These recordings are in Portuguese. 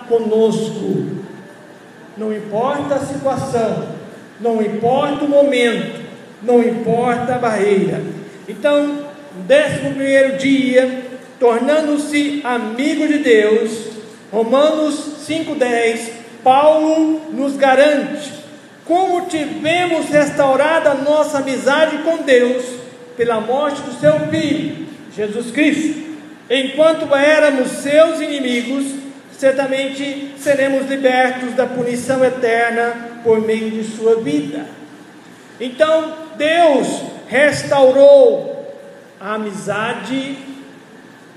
conosco. Não importa a situação, não importa o momento, não importa a barreira. Então, no 11º dia, tornando-se amigo de Deus, Romanos 5,10, Paulo nos garante: como tivemos restaurado a nossa amizade com Deus pela morte do seu Filho, Jesus Cristo, enquanto éramos seus inimigos, certamente seremos libertos da punição eterna por meio de sua vida. Então, Deus restaurou a amizade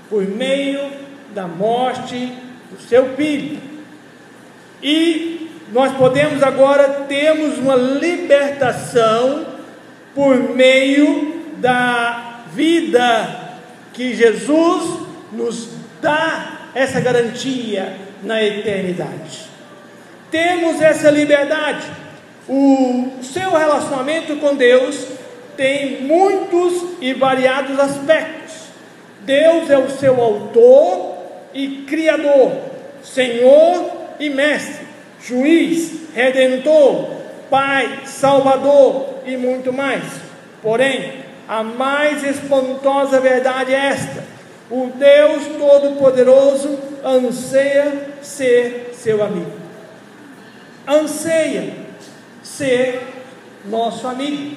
por meio da morte do seu Filho. E nós podemos agora termos uma libertação por meio da vida que Jesus nos dá, essa garantia na eternidade. Temos essa liberdade. O seu relacionamento com Deus tem muitos e variados aspectos. Deus é o seu autor e criador, Senhor e mestre, juiz, redentor, Pai, Salvador e muito mais. Porém, a mais espantosa verdade é esta: o Deus Todo-Poderoso anseia ser seu amigo, anseia ser nosso amigo.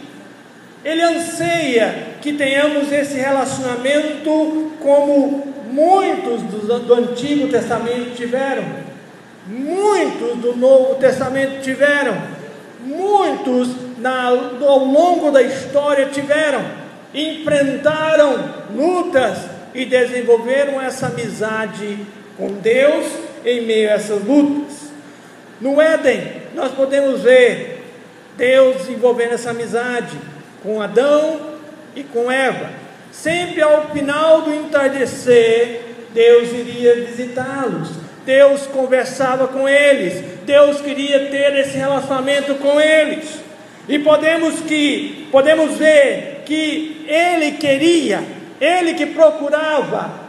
Ele anseia que tenhamos esse relacionamento como muitos do Antigo Testamento tiveram, muitos do Novo Testamento tiveram, muitos ao longo da história tiveram, enfrentaram lutas e desenvolveram essa amizade com Deus em meio a essas lutas. No Éden, nós podemos ver Deus desenvolvendo essa amizade com Adão e com Eva. Sempre ao final do entardecer, Deus iria visitá-los, Deus conversava com eles, Deus queria ter esse relacionamento com eles. E podemos ver que Ele queria, Ele que procurava,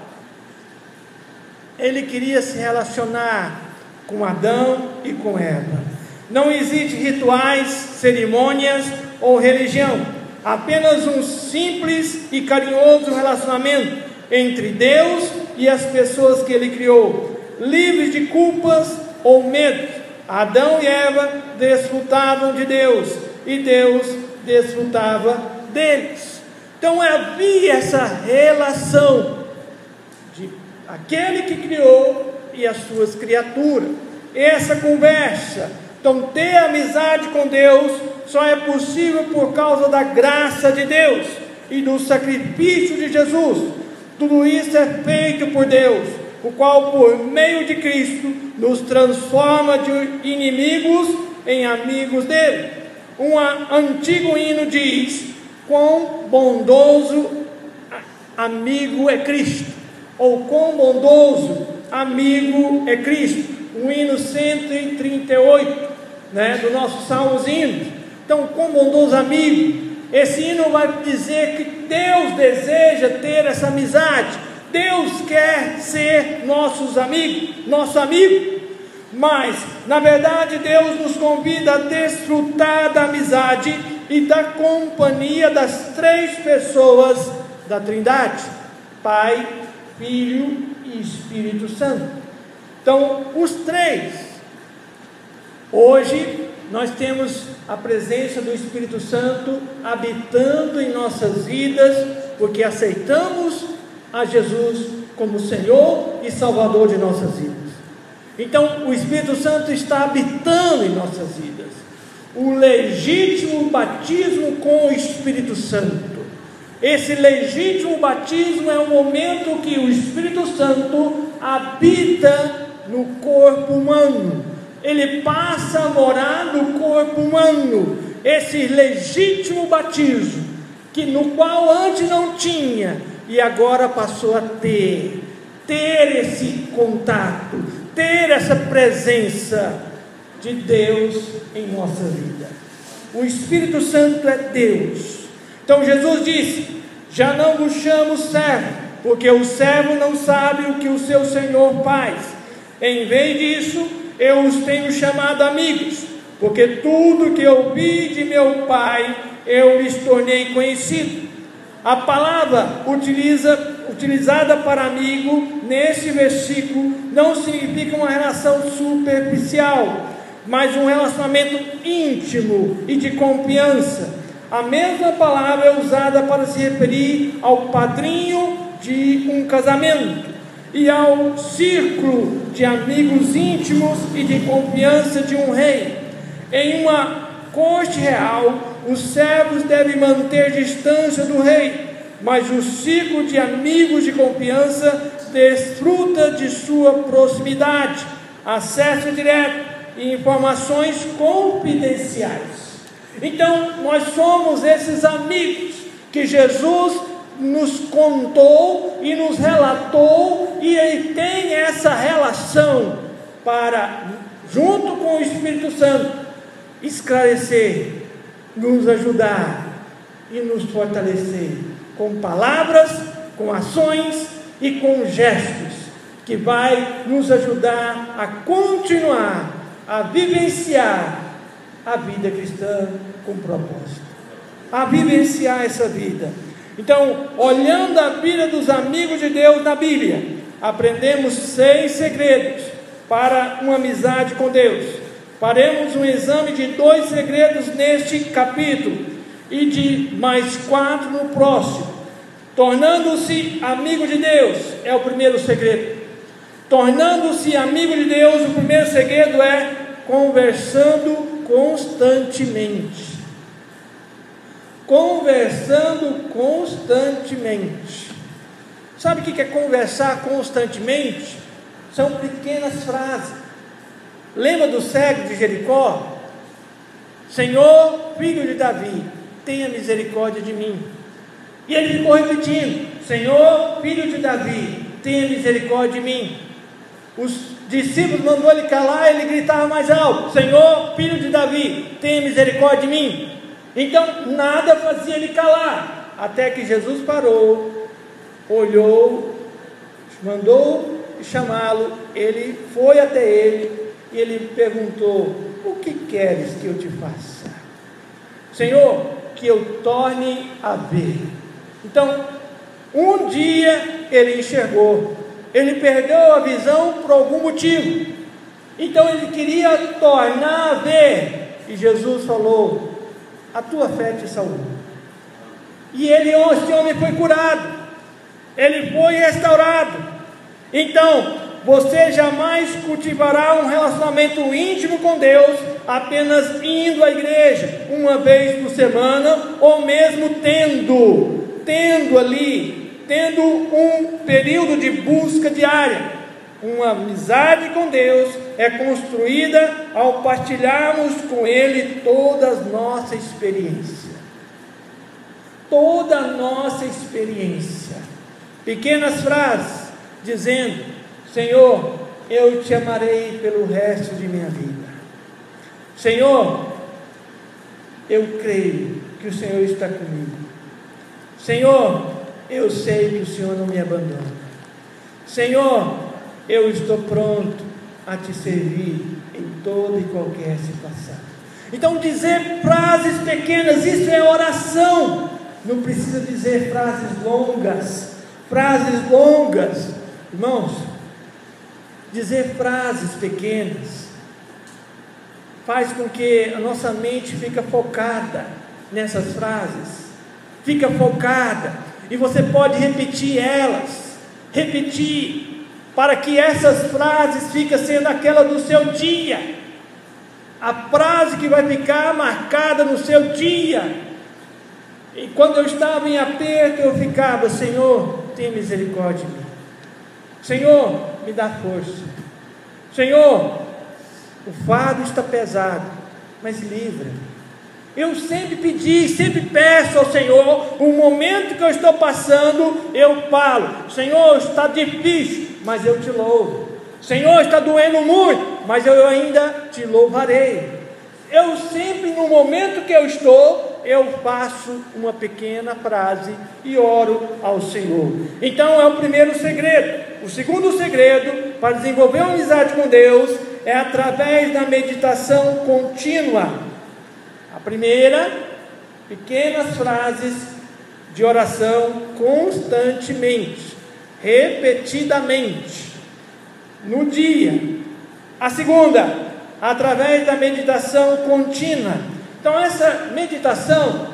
Ele queria se relacionar com Adão e com Eva. Não existe rituais, cerimônias ou religião, apenas um simples e carinhoso relacionamento entre Deus e as pessoas que Ele criou, livres de culpas ou medos. Adão e Eva desfrutavam de Deus e Deus desfrutava deles. Então havia essa relação de aquele que criou e as suas criaturas, essa conversa. Então, ter amizade com Deus só é possível por causa da graça de Deus e do sacrifício de Jesus. Tudo isso é feito por Deus, o qual, por meio de Cristo, nos transforma de inimigos em amigos dele. Um antigo hino diz: quão bondoso amigo é Cristo, ou quão bondoso amigo é Cristo. O hino 138, do nosso Salmos Hinos. Então, quão bondoso amigo. Esse hino vai dizer que Deus deseja ter essa amizade. Deus quer ser nosso amigo. Mas, na verdade, Deus nos convida a desfrutar da amizade e da companhia das três pessoas da Trindade: Pai, Filho e Espírito Santo. Então, os três. Hoje nós temos a presença do Espírito Santo habitando em nossas vidas, porque aceitamos a Jesus como Senhor e Salvador de nossas vidas. Então, o Espírito Santo está habitando em nossas vidas. O legítimo batismo com o Espírito Santo. Esse legítimo batismo é o momento que o Espírito Santo habita no corpo humano. Ele passa a morar no corpo humano. Esse legítimo batismo, no qual antes não tinha e agora passou a ter esse contato, ter essa presença de Deus em nossa vida. O Espírito Santo é Deus. Então Jesus disse: já não vos chamo servo, porque o servo não sabe o que o seu Senhor faz. Em vez disso, eu os tenho chamado amigos, porque tudo que eu ouvi de meu Pai, eu lhes tornei conhecido. A palavra utilizada para amigo, nesse versículo, não significa uma relação superficial, mas um relacionamento íntimo e de confiança. A mesma palavra é usada para se referir ao padrinho de um casamento e ao círculo de amigos íntimos e de confiança de um rei. Em uma corte real, os servos devem manter distância do rei, mas o círculo de amigos de confiança desfruta de sua proximidade, acesso direto e informações confidenciais. Então, nós somos esses amigos que Jesus nos contou e nos relatou, e Ele tem essa relação para, junto com o Espírito Santo, esclarecer, nos ajudar e nos fortalecer com palavras, com ações e com gestos, que vai nos ajudar a continuar a vivenciar a vida cristã com propósito, a vivenciar essa vida. Então, olhando a vida dos amigos de Deus na Bíblia, aprendemos 6 segredos para uma amizade com Deus. Faremos um exame de 2 segredos neste capítulo e de mais 4 no próximo. Tornando-se amigo de Deus é o primeiro segredo. Tornando-se amigo de Deus, o primeiro segredo é conversando constantemente. Conversando constantemente. Sabe o que é conversar constantemente? São pequenas frases. Lembra do cego de Jericó? Senhor, filho de Davi, tenha misericórdia de mim. E ele ficou repetindo: Senhor, filho de Davi, tenha misericórdia de mim. Os discípulos mandou ele calar, ele gritava mais alto: Senhor, filho de Davi, tenha misericórdia de mim. Então nada fazia ele calar, até que Jesus parou, olhou, mandou chamá-lo. Ele foi até ele e ele perguntou: o que queres que eu te faça? Senhor, que eu torne a ver. Então, um dia ele enxergou, ele perdeu a visão por algum motivo, então ele queria tornar a ver, e Jesus falou: a tua fé te salvou. E esse homem foi curado, ele foi restaurado. Então, você jamais cultivará um relacionamento íntimo com Deus apenas indo à igreja uma vez por semana, ou mesmo tendo um período de busca diária. Uma amizade com Deus é construída ao partilharmos com Ele toda a nossa experiência. Toda a nossa experiência. Pequenas frases dizendo: Senhor, eu te amarei pelo resto de minha vida. Senhor, eu creio que o Senhor está comigo. Senhor, eu sei que o Senhor não me abandona. Senhor, eu estou pronto a te servir em toda e qualquer situação. Então, dizer frases pequenas, isso é oração. Não precisa dizer frases longas. Frases longas, irmãos, dizer frases pequenas faz com que a nossa mente fique focada nessas frases. Fica focada, e você pode repetir elas, para que essas frases fiquem sendo aquela do seu dia, a frase que vai ficar marcada no seu dia. E quando eu estava em aperto, eu ficava: Senhor, tenha misericórdia de mim. Senhor, me dá força. Senhor, o fardo está pesado, mas livra. Eu sempre pedi, sempre peço ao Senhor. O momento que eu estou passando, eu falo: Senhor, está difícil, mas eu te louvo. Senhor, está doendo muito, mas eu ainda te louvarei. Eu sempre, no momento que eu estou, eu faço uma pequena frase e oro ao Senhor. Então é o primeiro segredo. O segundo segredo para desenvolver uma amizade com Deus é através da meditação contínua. A primeira, pequenas frases de oração constantemente, repetidamente, no dia. A segunda, através da meditação contínua. Então essa meditação,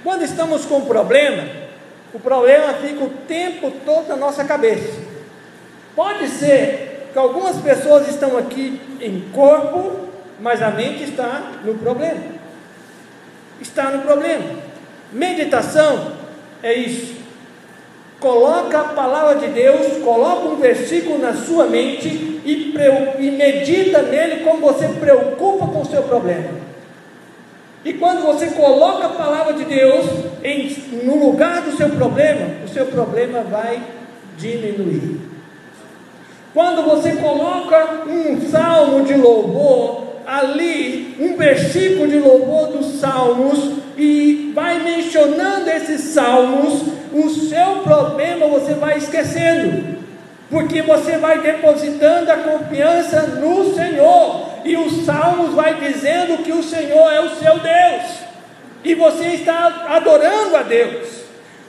quando estamos com um problema, o problema fica o tempo todo na nossa cabeça. Pode ser que algumas pessoas estão aqui em corpo, mas a mente está no problema. Está no problema. Meditação é isso. Coloca a palavra de Deus, coloca um versículo na sua mente e medita nele como você preocupa com o seu problema. E quando você coloca a palavra de Deus no lugar do seu problema, o seu problema vai diminuir. Quando você coloca um salmo de louvor ali, um versículo de louvor dos salmos, e vai mencionando esses salmos, o seu problema você vai esquecendo, porque você vai depositando a confiança no Senhor, e os salmos vai dizendo que o Senhor é o seu Deus, e você está adorando a Deus.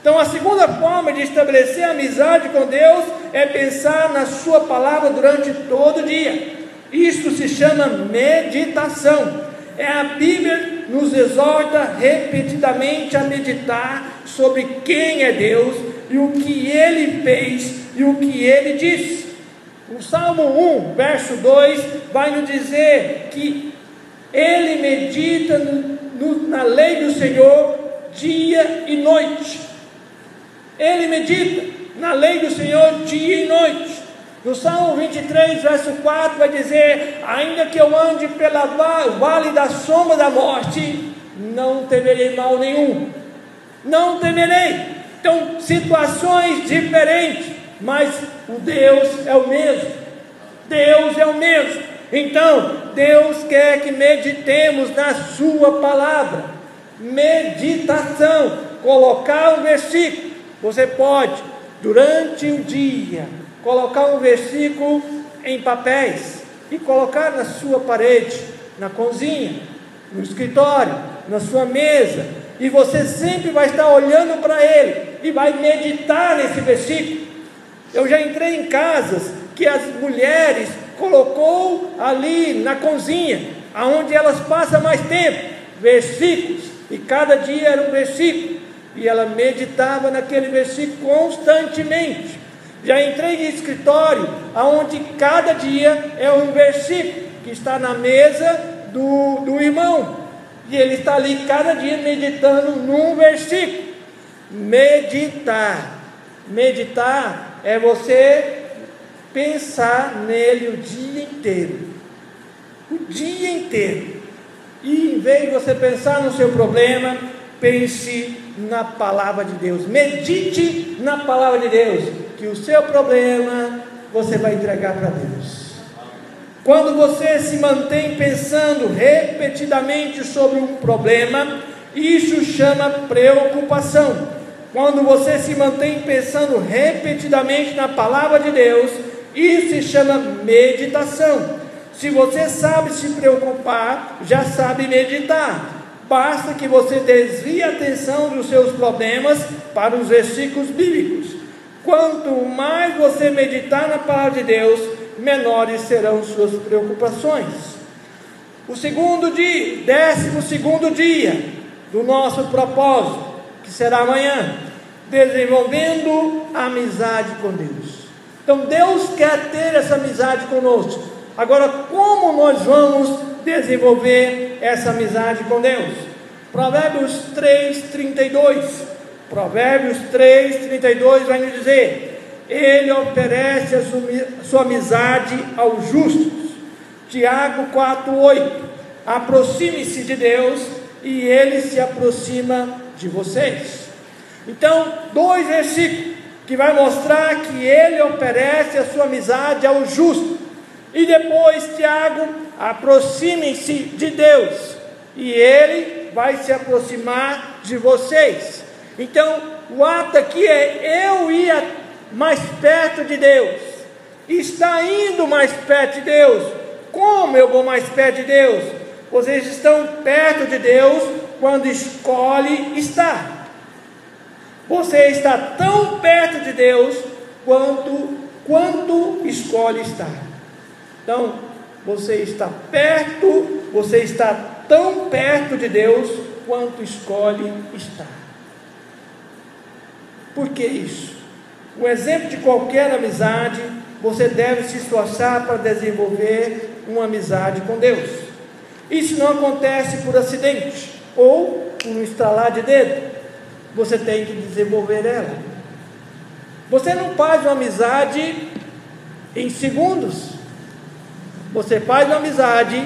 Então a segunda forma de estabelecer amizade com Deus é pensar na sua palavra durante todo o dia. Isto se chama meditação. A Bíblia nos exorta repetidamente a meditar sobre quem é Deus e o que Ele fez e o que Ele disse. O Salmo 1, verso 2, vai nos dizer que Ele medita na lei do Senhor dia e noite. Ele medita na lei do Senhor dia e noite. No Salmo 23, verso 4, vai dizer: ainda que eu ande pela vale da sombra da morte, não temerei mal nenhum. Não temerei. Então, situações diferentes, mas o Deus é o mesmo. Deus é o mesmo. Então, Deus quer que meditemos na sua palavra. Meditação. Colocar um versículo. Você pode, durante o dia, colocar um versículo em papéis e colocar na sua parede, na cozinha, no escritório, na sua mesa, e você sempre vai estar olhando para ele e vai meditar nesse versículo. Eu já entrei em casas que as mulheres colocou ali na cozinha, aonde elas passam mais tempo, versículos, e cada dia era um versículo, e ela meditava naquele versículo constantemente. Já entrei em escritório, aonde cada dia é um versículo que está na mesa do irmão, e ele está ali cada dia meditando num versículo. Meditar é você pensar nele o dia inteiro, e em vez de você pensar no seu problema, pense na palavra de Deus. Medite na palavra de Deus, que o seu problema você vai entregar para Deus. Quando você se mantém pensando repetidamente sobre um problema, isso chama preocupação. Quando você se mantém pensando repetidamente na palavra de Deus, isso se chama meditação. Se você sabe se preocupar, já sabe meditar. Basta que você desvie a atenção dos seus problemas para os versículos bíblicos. Quanto mais você meditar na palavra de Deus, menores serão suas preocupações. O 12º dia do nosso propósito, que será amanhã, desenvolvendo amizade com Deus. Então Deus quer ter essa amizade conosco. Agora, como nós vamos desenvolver essa amizade com Deus? Provérbios 3:32. Provérbios 3:32 vai nos dizer: Ele oferece a sua amizade aos justos. Tiago 4:8. Aproxime-se de Deus e Ele se aproxima de vocês. Então, 2 versículos que vai mostrar que Ele oferece a sua amizade aos justos. E depois, Tiago: aproximem-se de Deus e Ele vai se aproximar de vocês. Então, o ato aqui é eu ir mais perto de Deus. Está indo mais perto de Deus. Como eu vou mais perto de Deus? Vocês estão perto de Deus quando escolhe estar. Você está tão perto de Deus quando escolhe estar. Então, você está perto, você está tão perto de Deus quanto escolhe estar. Por que isso? O exemplo de qualquer amizade, você deve se esforçar para desenvolver uma amizade com Deus. Isso não acontece por acidente ou por um estralar de dedo. Você tem que desenvolver ela. Você não faz uma amizade em segundos. Você faz uma amizade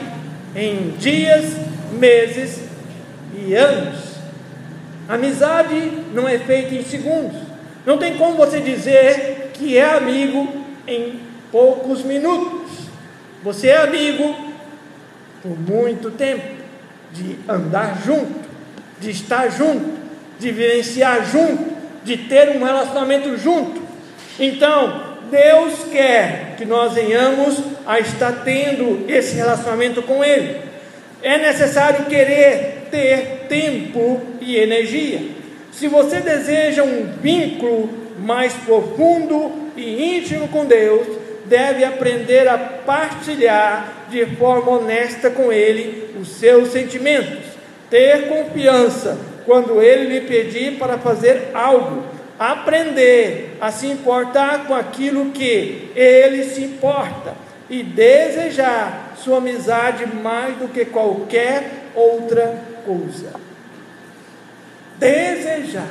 em dias, meses e anos. Amizade não é feita em segundos. Não tem como você dizer que é amigo em poucos minutos. Você é amigo por muito tempo, de andar junto, de estar junto, de vivenciar junto, de ter um relacionamento junto. Então, Deus quer que nós venhamos a estar tendo esse relacionamento com Ele. É necessário querer ter tempo e energia. Se você deseja um vínculo mais profundo e íntimo com Deus, deve aprender a partilhar de forma honesta com Ele os seus sentimentos, ter confiança quando Ele lhe pedir para fazer algo, aprender a se importar com aquilo que Ele se importa e desejar sua amizade mais do que qualquer outra coisa. Desejar.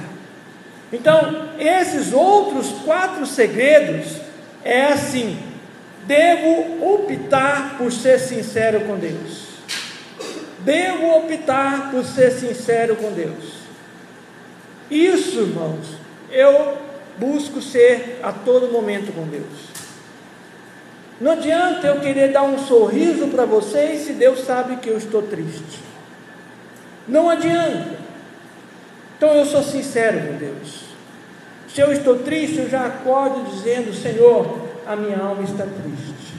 Então, esses outros 4 segredos é assim: devo optar por ser sincero com Deus. Devo optar por ser sincero com Deus. Isso, irmãos, eu busco ser a todo momento com Deus. Não adianta eu querer dar um sorriso para vocês se Deus sabe que eu estou triste. Não adianta. Então eu sou sincero com Deus. Se eu estou triste, eu já acordo dizendo: Senhor, a minha alma está triste.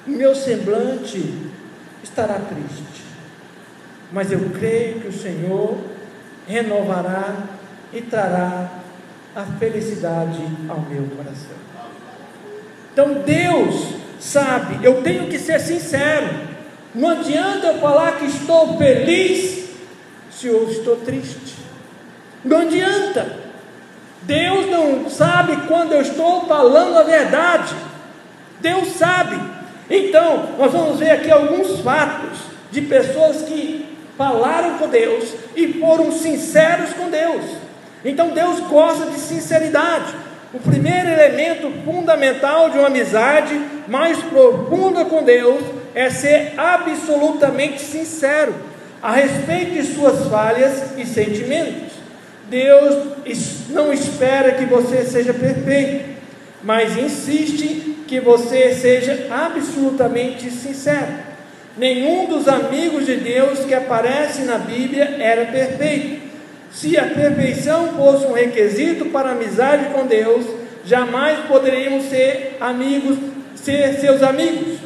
O meu semblante estará triste, mas eu creio que o Senhor renovará e trará a felicidade ao meu coração. Então Deus sabe, eu tenho que ser sincero. Não adianta eu falar que estou feliz se eu estou triste. Não adianta. Deus não sabe quando eu estou falando a verdade. Deus sabe. Então, nós vamos ver aqui alguns fatos de pessoas que falaram com Deus e foram sinceros com Deus. Então, Deus gosta de sinceridade. O primeiro elemento fundamental de uma amizade mais profunda com Deus é ser absolutamente sincero a respeito de suas falhas e sentimentos. Deus não espera que você seja perfeito, mas insiste que você seja absolutamente sincero. Nenhum dos amigos de Deus que aparece na Bíblia era perfeito. Se a perfeição fosse um requisito para a amizade com Deus, jamais poderíamos ser seus amigos.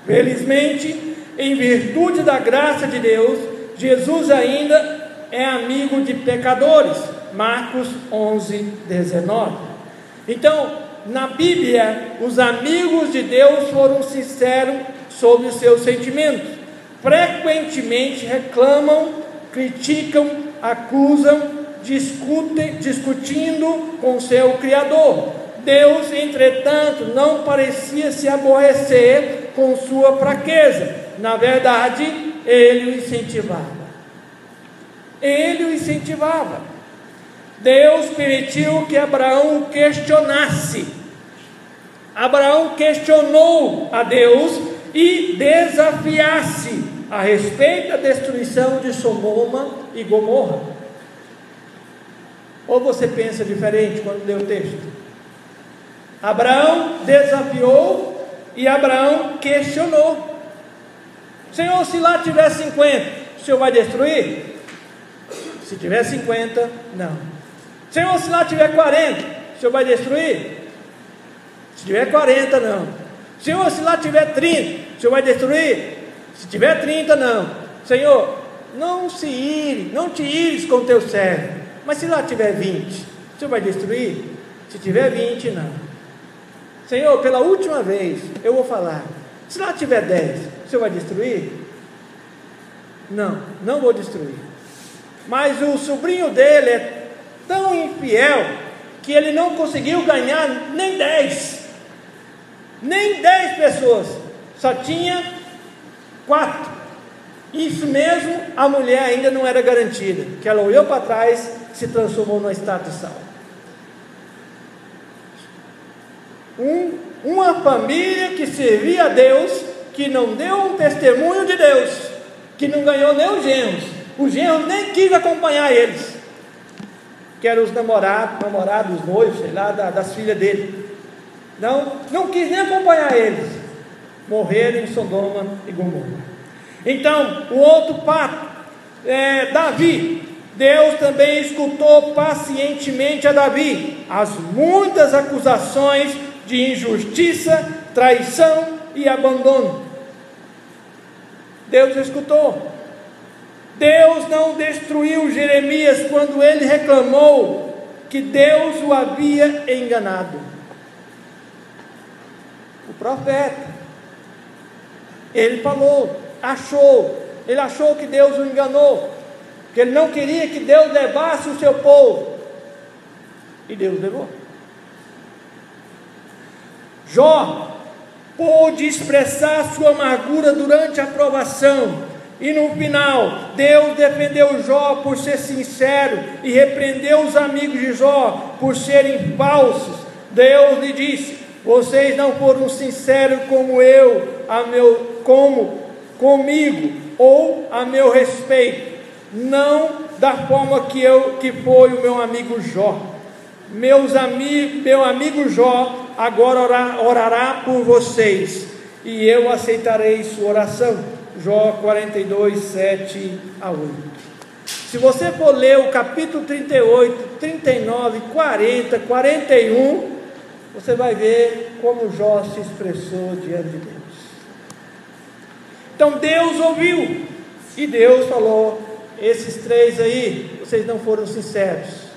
Felizmente, em virtude da graça de Deus, Jesus ainda é amigo de pecadores. Marcos 11:19. Então, na Bíblia, os amigos de Deus foram sinceros sobre os seus sentimentos. Frequentemente reclamam, criticam, acusam, discutindo com seu Criador. Deus, entretanto, não parecia se aborrecer com sua fraqueza. Na verdade, Ele o incentivava. Ele o incentivava. Deus permitiu que Abraão o questionasse. Abraão questionou a Deus e desafiasse a respeito da destruição de Sodoma e Gomorra. Ou você pensa diferente quando lê o texto? Abraão desafiou e Abraão questionou. Senhor, se lá tiver 50, o Senhor vai destruir? Se tiver 50, não. Senhor, se lá tiver 40, o Senhor vai destruir? Se tiver 40, não. Senhor, se lá tiver 30, o Senhor vai destruir? Se tiver 30, não. Senhor, não te ires com o teu servo, mas se lá tiver 20, o Senhor vai destruir? Se tiver 20, não. Senhor, pela última vez, eu vou falar, se lá tiver 10, o Senhor vai destruir? Não, não vou destruir. Mas o sobrinho dele é tão infiel, que ele não conseguiu ganhar nem 10 pessoas, só tinha 4. Isso mesmo, a mulher ainda não era garantida, que ela olhou para trás e se transformou numa estátua de sal. Uma família que servia a Deus, que não deu um testemunho de Deus, que não ganhou nem os genros nem quis acompanhar eles, que eram os namorados, os noivos, sei lá, das filhas dele. Não quis nem acompanhar eles, morreram em Sodoma e Gomorra. Então, o outro pato, Davi. Deus também escutou pacientemente a Davi as muitas acusações de injustiça, traição e abandono. Deus escutou. Deus não destruiu Jeremias quando ele reclamou que Deus o havia enganado. O profeta, ele achou que Deus o enganou, que ele não queria que Deus levasse o seu povo, e Deus levou. Jó pôde expressar sua amargura durante a provação, e no final, Deus defendeu Jó por ser sincero, e repreendeu os amigos de Jó por serem falsos. Deus lhe disse: vocês não foram sinceros comigo, ou a meu respeito, não da forma que foi o meu amigo Jó. Meu amigo Jó agora orará por vocês, e eu aceitarei sua oração. Jó 42, 7 a 8. Se você for ler o capítulo 38, 39, 40, 41, você vai ver como Jó se expressou diante de Deus. Então Deus ouviu, e Deus falou: esses 3 aí, vocês não foram sinceros.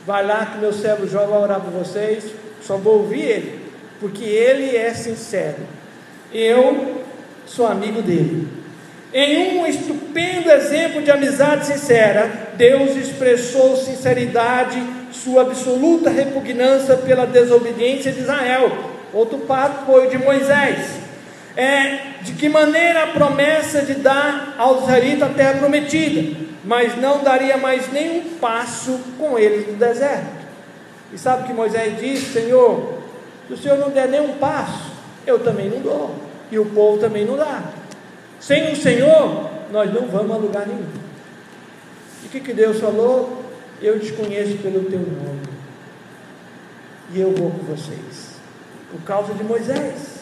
Vai lá que meu servo Jó vai orar por vocês. Só vou ouvir ele, porque ele é sincero. Eu sou amigo dele. Em um estupendo exemplo de amizade sincera, Deus expressou sinceridade, sua absoluta repugnância pela desobediência de Israel. Outro passo foi o de Moisés. De que maneira a promessa de dar aos israelitas a terra prometida, mas não daria mais nenhum passo com eles no deserto. E sabe o que Moisés disse? Senhor, se o Senhor não der nenhum passo, eu também não dou, e o povo também não dá. Sem o Senhor, nós não vamos a lugar nenhum. E o que Deus falou? Eu te conheço pelo teu nome, e eu vou com vocês, por causa de Moisés.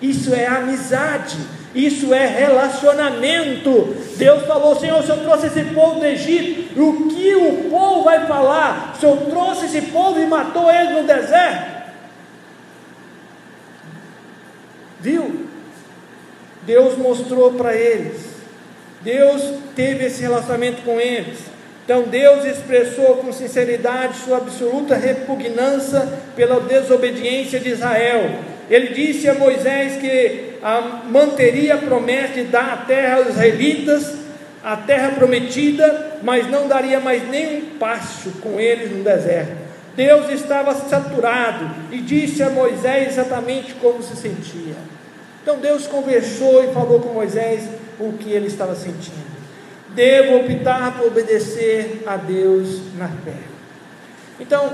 Isso é amizade, isso é relacionamento. Deus falou: Senhor, o Senhor trouxe esse povo do Egito, o que o povo vai falar? O Senhor trouxe esse povo e matou eles no deserto. Viu? Deus mostrou para eles, Deus teve esse relacionamento com eles. Então Deus expressou com sinceridade sua absoluta repugnância pela desobediência de Israel. Ele disse a Moisés que manteria a promessa de dar a terra aos israelitas, a terra prometida, mas não daria mais nenhum passo com eles no deserto. Deus estava saturado e disse a Moisés exatamente como se sentia. Então Deus conversou e falou com Moisés o que ele estava sentindo. Devo optar por obedecer a Deus na fé. Então,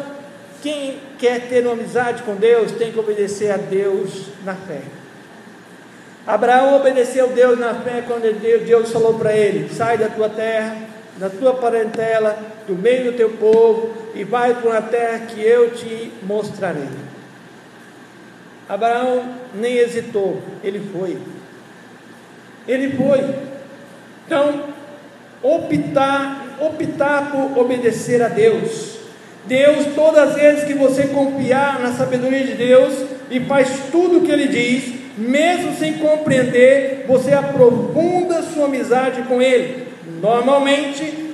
quem quer ter uma amizade com Deus tem que obedecer a Deus na fé. Abraão obedeceu a Deus na fé quando Deus falou para ele: sai da tua terra, da tua parentela, do meio do teu povo, e vai para uma terra que eu te mostrarei. Abraão nem hesitou, ele foi. ele foi. Então, optar por obedecer a Deus. Deus, todas as vezes que você confiar na sabedoria de Deus e faz tudo o que Ele diz, mesmo sem compreender, você aprofunda sua amizade com Ele. Normalmente,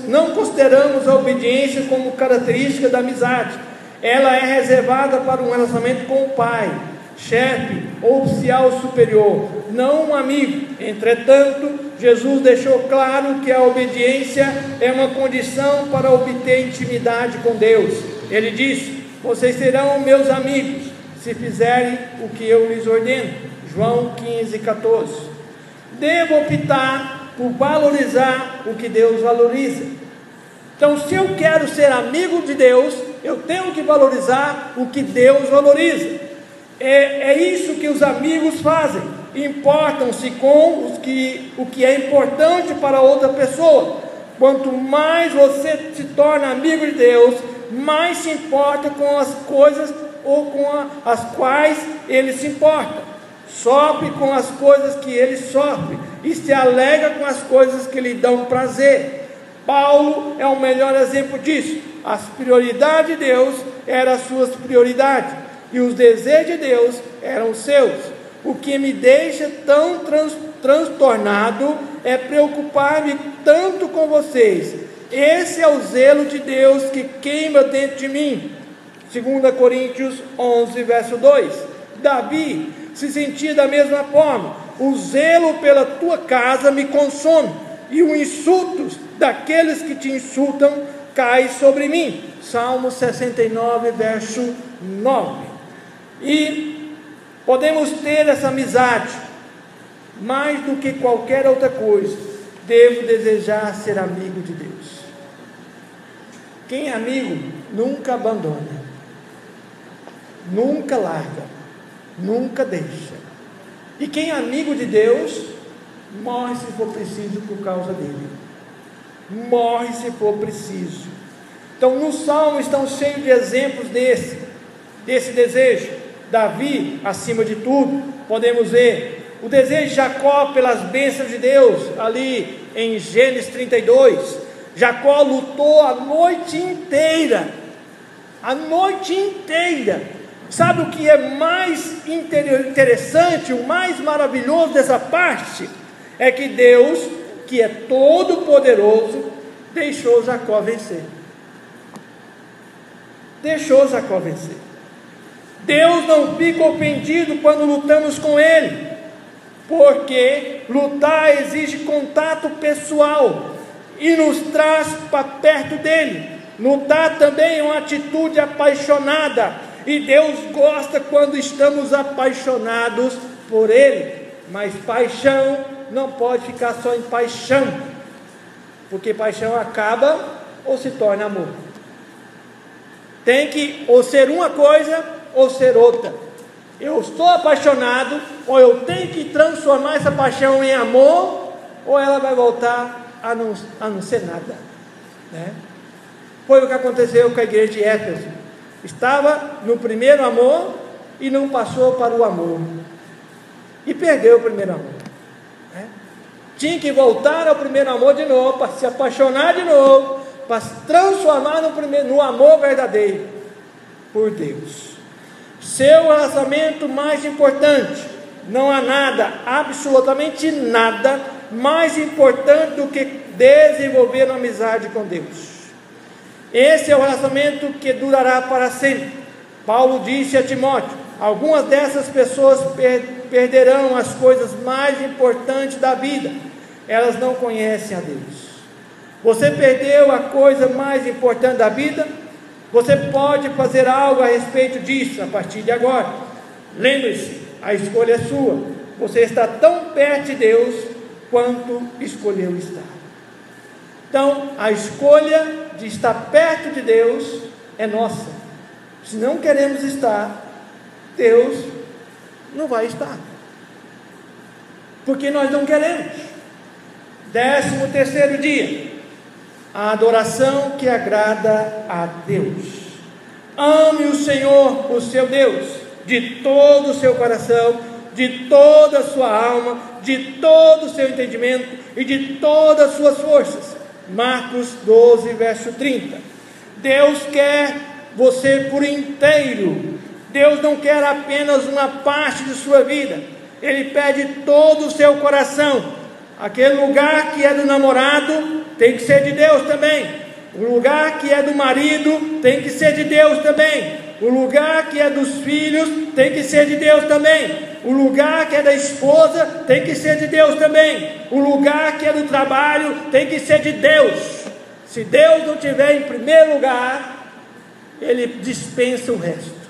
não consideramos a obediência como característica da amizade. Ela é reservada para um relacionamento com o pai, chefe ou oficial superior, não um amigo. Entretanto, Jesus deixou claro que a obediência é uma condição para obter intimidade com Deus. Ele disse: vocês serão meus amigos se fizerem o que eu lhes ordeno. João 15:14. Devo optar por valorizar o que Deus valoriza. Então, se eu quero ser amigo de Deus, eu tenho que valorizar o que Deus valoriza. É isso que os amigos fazem. Importam-se com o que é importante para outra pessoa. Quanto mais você se torna amigo de Deus, mais se importa com as coisas ou com as quais Ele se importa. Sofre com as coisas que Ele sofre e se alegra com as coisas que lhe dão prazer. Paulo é o melhor exemplo disso. As prioridades de Deus eram as suas prioridades e os desejos de Deus eram os seus. O que me deixa tão transtornado é preocupar-me tanto com vocês. Esse é o zelo de Deus que queima dentro de mim. 2 Coríntios 11, verso 2. Davi se sentia da mesma forma. O zelo pela tua casa me consome, e os insultos daqueles que te insultam caem sobre mim. Salmo 69, verso 9. E podemos ter essa amizade, mais do que qualquer outra coisa, devo desejar ser amigo de Deus. Quem é amigo nunca abandona, nunca larga, nunca deixa. E quem é amigo de Deus, morre se for preciso por causa dele. Morre se for preciso. Então, no Salmo estão cheios de exemplos desse desejo. Davi, acima de tudo, podemos ver o desejo de Jacó pelas bênçãos de Deus, ali em Gênesis 32. Jacó lutou a noite inteira. Sabe o que é mais interessante, o mais maravilhoso dessa parte? É que Deus, que é todo poderoso, deixou Jacó vencer. Deus não fica ofendido quando lutamos com Ele, porque lutar exige contato pessoal e nos traz para perto dEle. Lutar também é uma atitude apaixonada, e Deus gosta quando estamos apaixonados por Ele. Mas paixão não pode ficar só em paixão, porque paixão acaba ou se torna amor. Tem que ou ser uma coisa ou ser outra. Eu estou apaixonado, ou eu tenho que transformar essa paixão em amor, ou ela vai voltar a não ser nada, né? Foi o que aconteceu com a igreja de Éfeso. Estava no primeiro amor e não passou para o amor, e perdeu o primeiro amor, né? Tinha que voltar ao primeiro amor de novo, para se apaixonar de novo, para se transformar no amor verdadeiro por Deus. Seu relacionamento mais importante. Não há nada, absolutamente nada mais importante do que desenvolver uma amizade com Deus. Esse é o relacionamento que durará para sempre. Paulo disse a Timóteo: algumas dessas pessoas perderão as coisas mais importantes da vida. Elas não conhecem a Deus. Você perdeu a coisa mais importante da vida? Você pode fazer algo a respeito disso a partir de agora. Lembre-se, a escolha é sua. Você está tão perto de Deus quanto escolheu estar. Então, a escolha de estar perto de Deus é nossa. Se não queremos estar, Deus não vai estar, porque nós não queremos. 13º dia, a adoração que agrada a Deus. Ame o Senhor, o seu Deus, de todo o seu coração, de toda a sua alma, de todo o seu entendimento e de todas as suas forças. Marcos 12, verso 30. Deus quer você por inteiro. Deus não quer apenas uma parte de sua vida. Ele pede todo o seu coração. Aquele lugar que é do namorado tem que ser de Deus também. O lugar que é do marido tem que ser de Deus também. O lugar que é dos filhos tem que ser de Deus também. O lugar que é da esposa tem que ser de Deus também. O lugar que é do trabalho tem que ser de Deus. Se Deus não tiver em primeiro lugar, Ele dispensa o resto.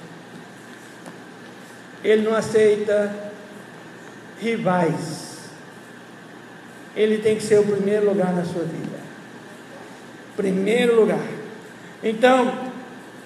Ele não aceita rivais. Ele tem que ser o primeiro lugar na sua vida. Primeiro lugar. Então,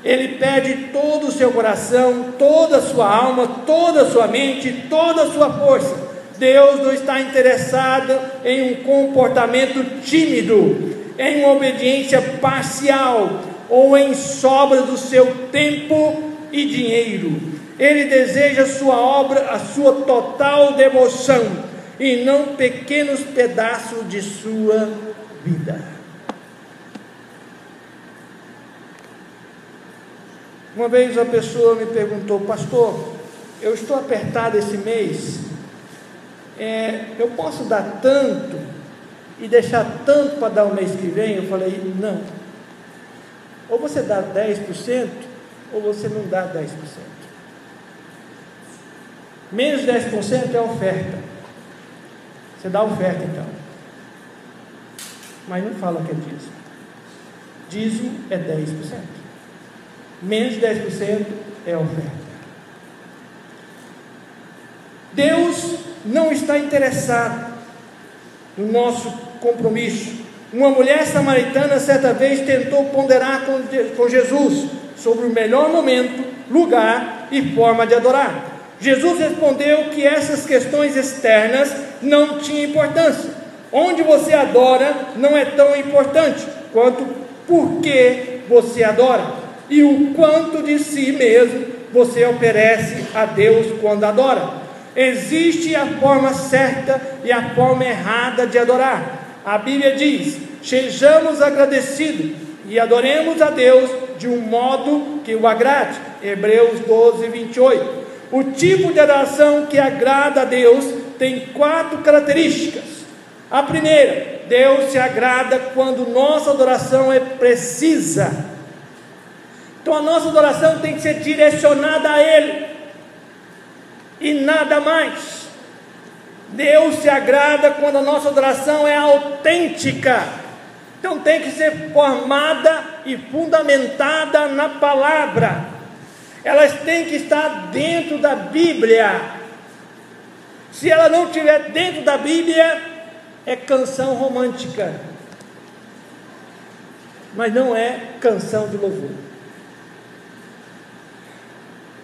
Ele pede todo o seu coração, toda a sua alma, toda a sua mente, toda a sua força. Deus não está interessado em um comportamento tímido, em uma obediência parcial ou em sobra do seu tempo e dinheiro. Ele deseja a sua obra, a sua total devoção e não pequenos pedaços de sua vida. Uma vez uma pessoa me perguntou: pastor, eu estou apertado esse mês, eu posso dar tanto e deixar tanto para dar o mês que vem? Eu falei: não, ou você dá 10% ou você não dá 10%. Menos 10% é oferta. Você dá oferta então, mas não fala que é dízimo. Dízimo é 10%. Menos de 10% é oferta. Deus não está interessado no nosso compromisso. Uma mulher samaritana certa vez tentou ponderar com Jesus sobre o melhor momento, lugar e forma de adorar. Jesus respondeu que essas questões externas não tinham importância. Onde você adora não é tão importante quanto por que você adora e o quanto de si mesmo você oferece a Deus quando adora. Existe a forma certa e a forma errada de adorar. A Bíblia diz: sejamos agradecidos e adoremos a Deus de um modo que o agrade. Hebreus 12, 28. O tipo de adoração que agrada a Deus tem 4 características. A primeira: Deus se agrada quando nossa adoração é precisa. Então a nossa adoração tem que ser direcionada a Ele e nada mais. Deus se agrada quando a nossa adoração é autêntica. Então tem que ser formada e fundamentada na palavra. Elas têm que estar dentro da Bíblia. Se ela não estiver dentro da Bíblia, é canção romântica, mas não é canção de louvor.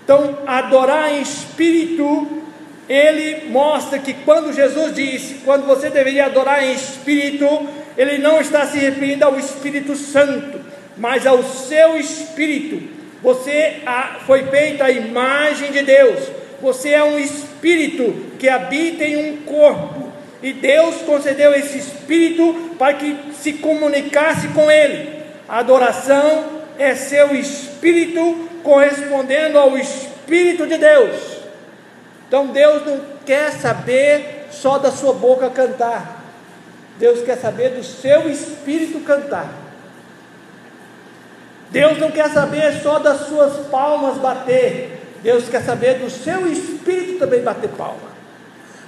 Então, adorar em espírito, ele mostra que quando Jesus disse, quando você deveria adorar em espírito, ele não está se referindo ao Espírito Santo, mas ao seu espírito. Você foi feito à imagem de Deus. Você é um espírito que habita em um corpo, e Deus concedeu esse espírito para que se comunicasse com ele. A adoração é seu espírito correspondendo ao Espírito de Deus. Então Deus não quer saber só da sua boca cantar. Deus quer saber do seu espírito cantar. Deus não quer saber só das suas palmas bater. Deus quer saber do seu espírito também bater palma.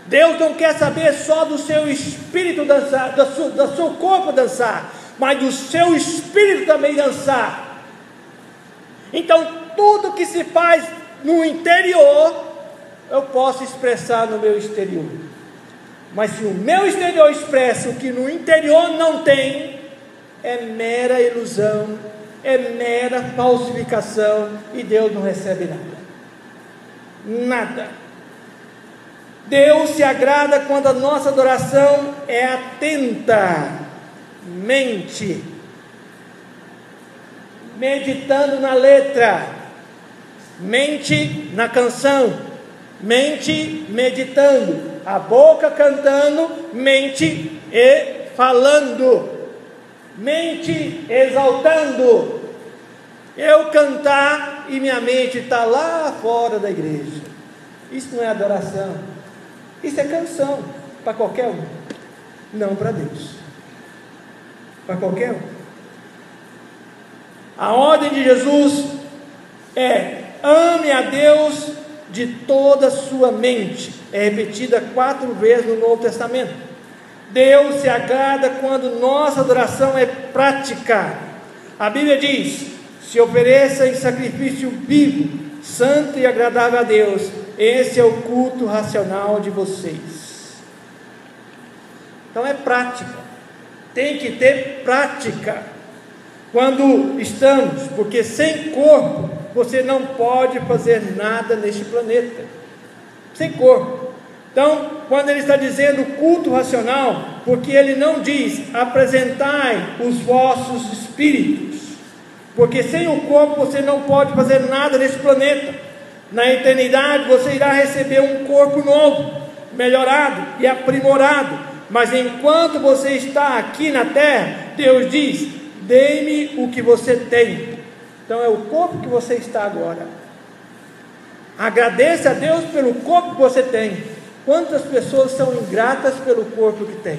Deus não quer saber só do seu espírito dançar, do seu corpo dançar, mas do seu espírito também dançar. Então tudo que se faz no interior, eu posso expressar no meu exterior. Mas se o meu exterior expressa o que no interior não tem, é mera ilusão, é mera falsificação, e Deus não recebe nada. Nada. Deus se agrada quando a nossa adoração é atenta, mente, meditando na letra, mente na canção, mente meditando, a boca cantando, mente e falando, mente exaltando. Eu cantar e minha mente está lá fora da igreja. Isso não é adoração, isso é canção para qualquer um, não para Deus, para qualquer um. A ordem de Jesus é: ame a Deus de toda a sua mente. É repetida 4 vezes no Novo Testamento. Deus se agrada quando nossa adoração é prática. A Bíblia diz: se ofereça em sacrifício vivo, santo e agradável a Deus, esse é o culto racional de vocês. Então é prática, tem que ter prática quando estamos, porque sem corpo você não pode fazer nada neste planeta, sem corpo. Então, quando ele está dizendo culto racional, porque ele não diz apresentai os vossos espíritos, porque sem o corpo você não pode fazer nada nesse planeta. Na eternidade você irá receber um corpo novo, melhorado e aprimorado, mas enquanto você está aqui na terra, Deus diz: dê-me o que você tem. Então é o corpo que você está agora. Agradeça a Deus pelo corpo que você tem. Quantas pessoas são ingratas pelo corpo que tem?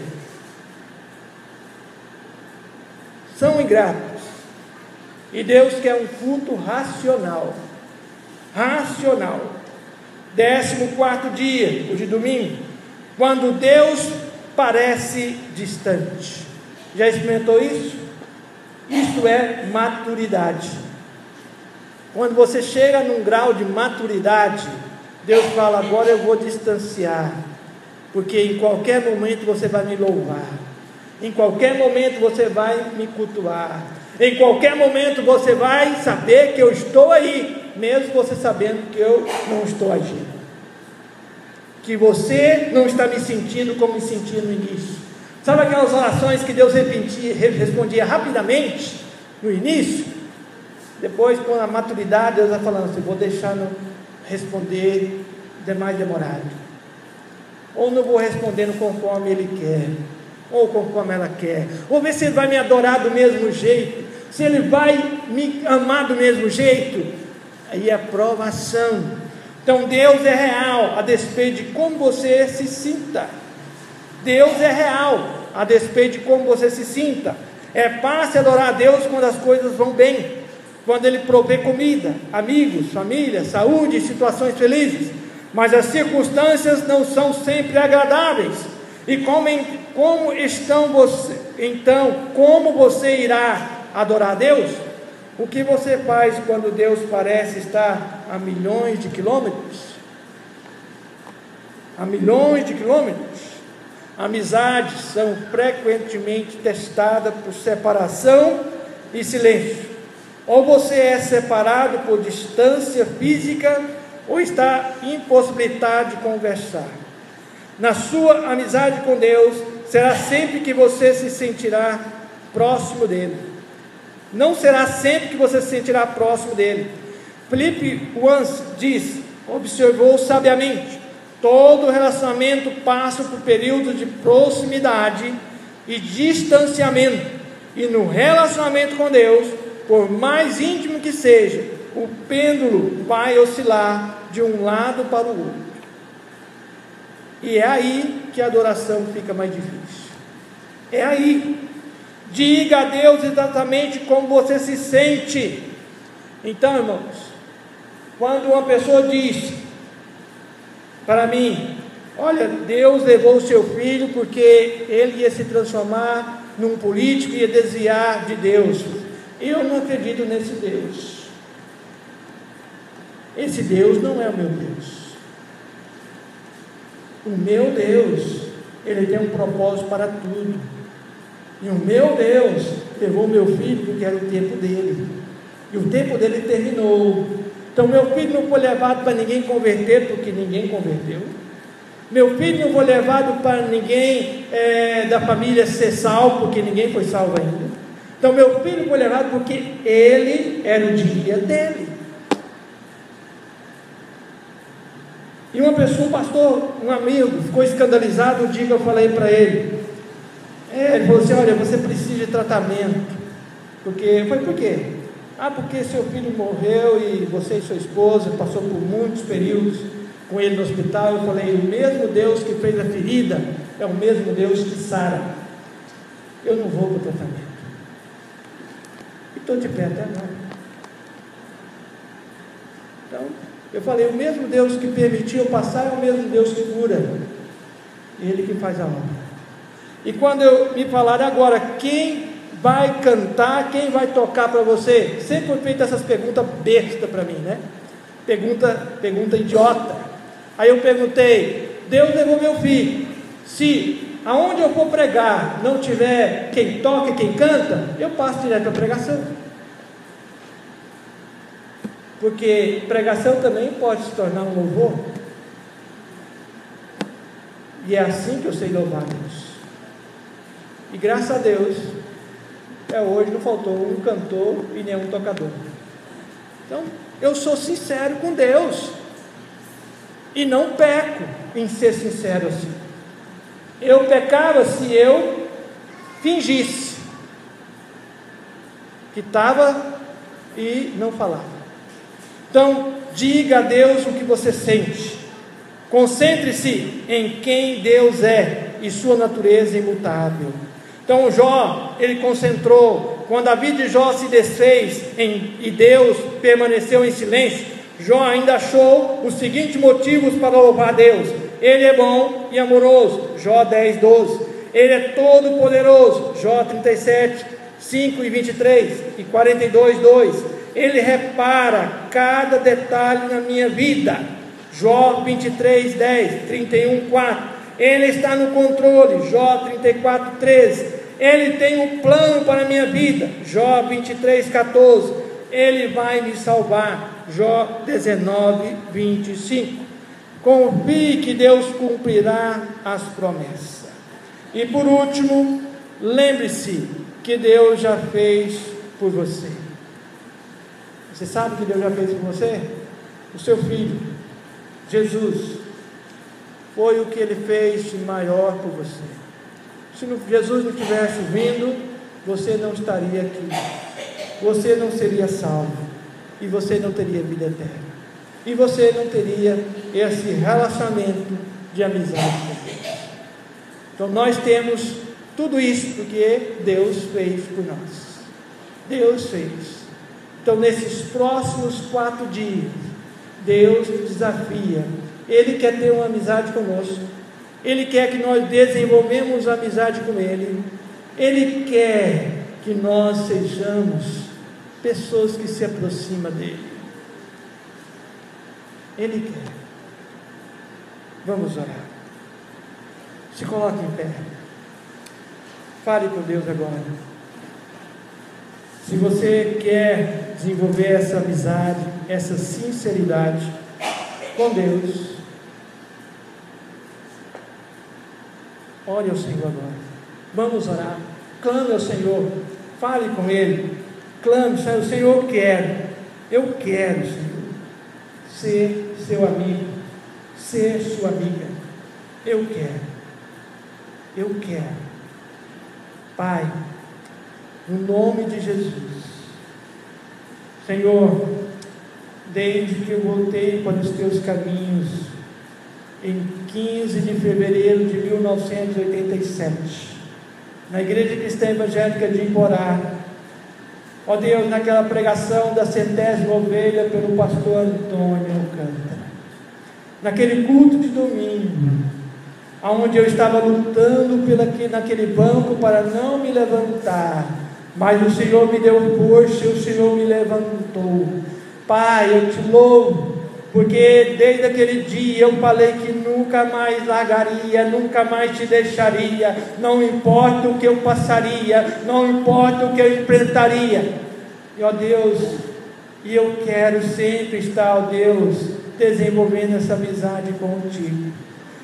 São ingratos. E Deus quer um culto racional. Racional. 14º dia, o de domingo, quando Deus parece distante. Já experimentou isso? Isso é maturidade. Quando você chega num grau de maturidade, Deus fala: agora eu vou distanciar, porque em qualquer momento você vai me louvar, em qualquer momento você vai me cultuar, em qualquer momento você vai saber que eu estou aí, mesmo você sabendo que eu não estou agindo, que você não está me sentindo como me sentia no início. Sabe aquelas orações que Deus respondia rapidamente no início? Depois, com a maturidade, Deus vai falando assim: vou deixar não responder mais demorado, ou não vou respondendo conforme Ele quer, ou conforme ela quer, ou ver se Ele vai me adorar do mesmo jeito, se Ele vai me amar do mesmo jeito. Aí é a provação. Então Deus é real, a despeito de como você se sinta. Deus é real, a despeito de como você se sinta. É fácil adorar a Deus quando as coisas vão bem, quando Ele provê comida, amigos, família, saúde, situações felizes. Mas as circunstâncias não são sempre agradáveis. E como estão você? Então, como você irá adorar a Deus? O que você faz quando Deus parece estar a milhões de quilômetros? A milhões de quilômetros. Amizades são frequentemente testadas por separação e silêncio. Ou você é separado por distância física, ou está impossibilitado de conversar. Na sua amizade com Deus, será sempre que você se sentirá próximo dEle. Não será sempre que você se sentirá próximo dEle. Filipe Wans diz: observou sabiamente, todo relacionamento passa por períodos de proximidade e distanciamento, e no relacionamento com Deus, por mais íntimo que seja, o pêndulo vai oscilar de um lado para o outro, e é aí que a adoração fica mais difícil. É aí. Diga a Deus exatamente como você se sente. Então, irmãos, quando uma pessoa diz para mim: olha, Deus levou o seu filho porque ele ia se transformar num político e ia desviar de Deus, eu não acredito nesse Deus. Esse Deus não é o meu Deus. O meu Deus, Ele tem um propósito para tudo. E o meu Deus levou meu filho porque era o tempo dele, e o tempo dele terminou. Então meu filho não foi levado para ninguém converter, porque ninguém converteu. Meu filho não foi levado para ninguém da família ser salvo, porque ninguém foi salvo ainda. Então meu filho foi levado porque ele era o dia dele. E uma pessoa, um pastor, um amigo, ficou escandalizado o dia que eu falei para ele. Ele falou assim: olha, você precisa de tratamento. Porque, foi por quê? Porque seu filho morreu e você e sua esposa passou por muitos períodos com ele no hospital. Eu falei: o mesmo Deus que fez a ferida é o mesmo Deus que sara. Eu não vou para o tratamento. E estou de pé até agora. Então, eu falei: o mesmo Deus que permitiu eu passar é o mesmo Deus que cura. Ele que faz a obra. E quando me falaram agora, quem vai cantar, quem vai tocar para você? Sempre foi feita essas perguntas bestas para mim, né? Pergunta idiota. Aí eu perguntei: Deus levou meu filho. Se aonde eu for pregar não tiver quem toca e quem canta, eu passo direto para a pregação. Porque pregação também pode se tornar um louvor. E é assim que eu sei louvar a Deus. E graças a Deus, até hoje não faltou um cantor e nenhum tocador. Então, eu sou sincero com Deus. E não peco em ser sincero assim. Eu pecava se eu fingisse que estava e não falava. Então, diga a Deus o que você sente. Concentre-se em quem Deus é e sua natureza imutável. Então Jó, ele concentrou, quando a vida de Jó se desfez e Deus permaneceu em silêncio, Jó ainda achou os seguintes motivos para louvar a Deus: ele é bom e amoroso, Jó 10, 12, ele é todo poderoso, Jó 37, 5 e 23 e 42, 2, ele repara cada detalhe na minha vida, Jó 23, 10, 31, 4, ele está no controle, Jó 34, 13, ele tem um plano para a minha vida, Jó 23, 14, ele vai me salvar, Jó 19, 25, confie que Deus cumprirá as promessas. E por último, lembre-se que Deus já fez por você. Você sabe o que Deus já fez por você? O seu filho, Jesus, foi o que ele fez de maior por você. Se Jesus não tivesse vindo, você não estaria aqui, você não seria salvo, e você não teria vida eterna, e você não teria esse relacionamento de amizade com Deus. Então nós temos tudo isso porque Deus fez por nós. Deus fez. Então nesses próximos 4 dias, Deus nos desafia. Ele quer ter uma amizade conosco. Ele quer que nós desenvolvemos amizade com Ele. Ele quer que nós sejamos pessoas que se aproximam dEle. Ele quer. Vamos orar. Se coloque em pé. Fale com Deus agora. Se você quer desenvolver essa amizade, essa sinceridade com Deus, ore ao Senhor agora. Vamos orar. Clame ao Senhor. Fale com Ele. Clame, Senhor. Senhor, eu quero, Senhor, ser seu amigo, ser sua amiga. Eu quero. Pai, no nome de Jesus, Senhor, desde que eu voltei para os teus caminhos, em 15 de fevereiro de 1987, na Igreja Cristã Evangélica de Iporá, ó Deus, naquela pregação da 100ª ovelha pelo pastor Antônio Alcântara, naquele culto de domingo, onde eu estava lutando naquele banco para não me levantar, mas o Senhor me deu força, o Senhor me levantou. Pai, eu te louvo, porque desde aquele dia eu falei que nunca mais largaria, nunca mais te deixaria, não importa o que eu passaria, não importa o que eu enfrentaria. E ó Deus, e eu quero sempre estar, ó Deus, desenvolvendo essa amizade contigo.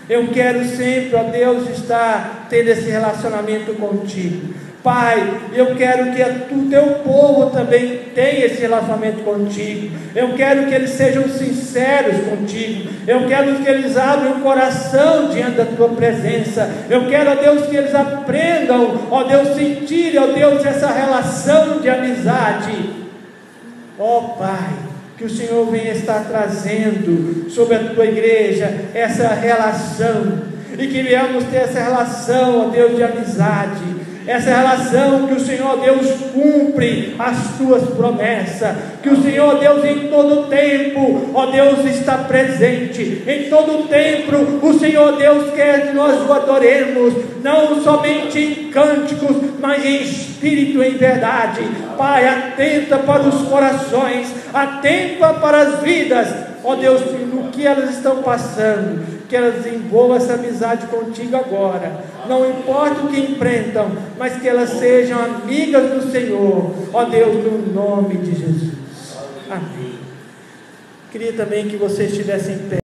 Eu quero sempre, ó Deus, estar tendo esse relacionamento contigo. Pai, eu quero que o teu povo também tenha esse relacionamento contigo. Eu quero que eles sejam sinceros contigo. Eu quero que eles abram o coração diante da tua presença. Eu quero, ó Deus, que eles aprendam, ó Deus, sentirem, ó Deus, essa relação de amizade. Ó Pai, que o Senhor venha estar trazendo sobre a tua igreja essa relação, e que venhamos ter essa relação, ó Deus, de amizade. Essa relação que o Senhor Deus cumpre as tuas promessas, que o Senhor Deus em todo tempo, ó Deus, está presente, em todo tempo o Senhor Deus quer que nós o adoremos, não somente em cânticos, mas em espírito e em verdade. Pai, atenta para os corações, atenta para as vidas, ó Deus, no que elas estão passando, que elas desenvolvam essa amizade contigo agora, não importa o que enfrentam, mas que elas sejam amigas do Senhor, ó Deus, no nome de Jesus, amém. Queria também que vocês estivessem em pé.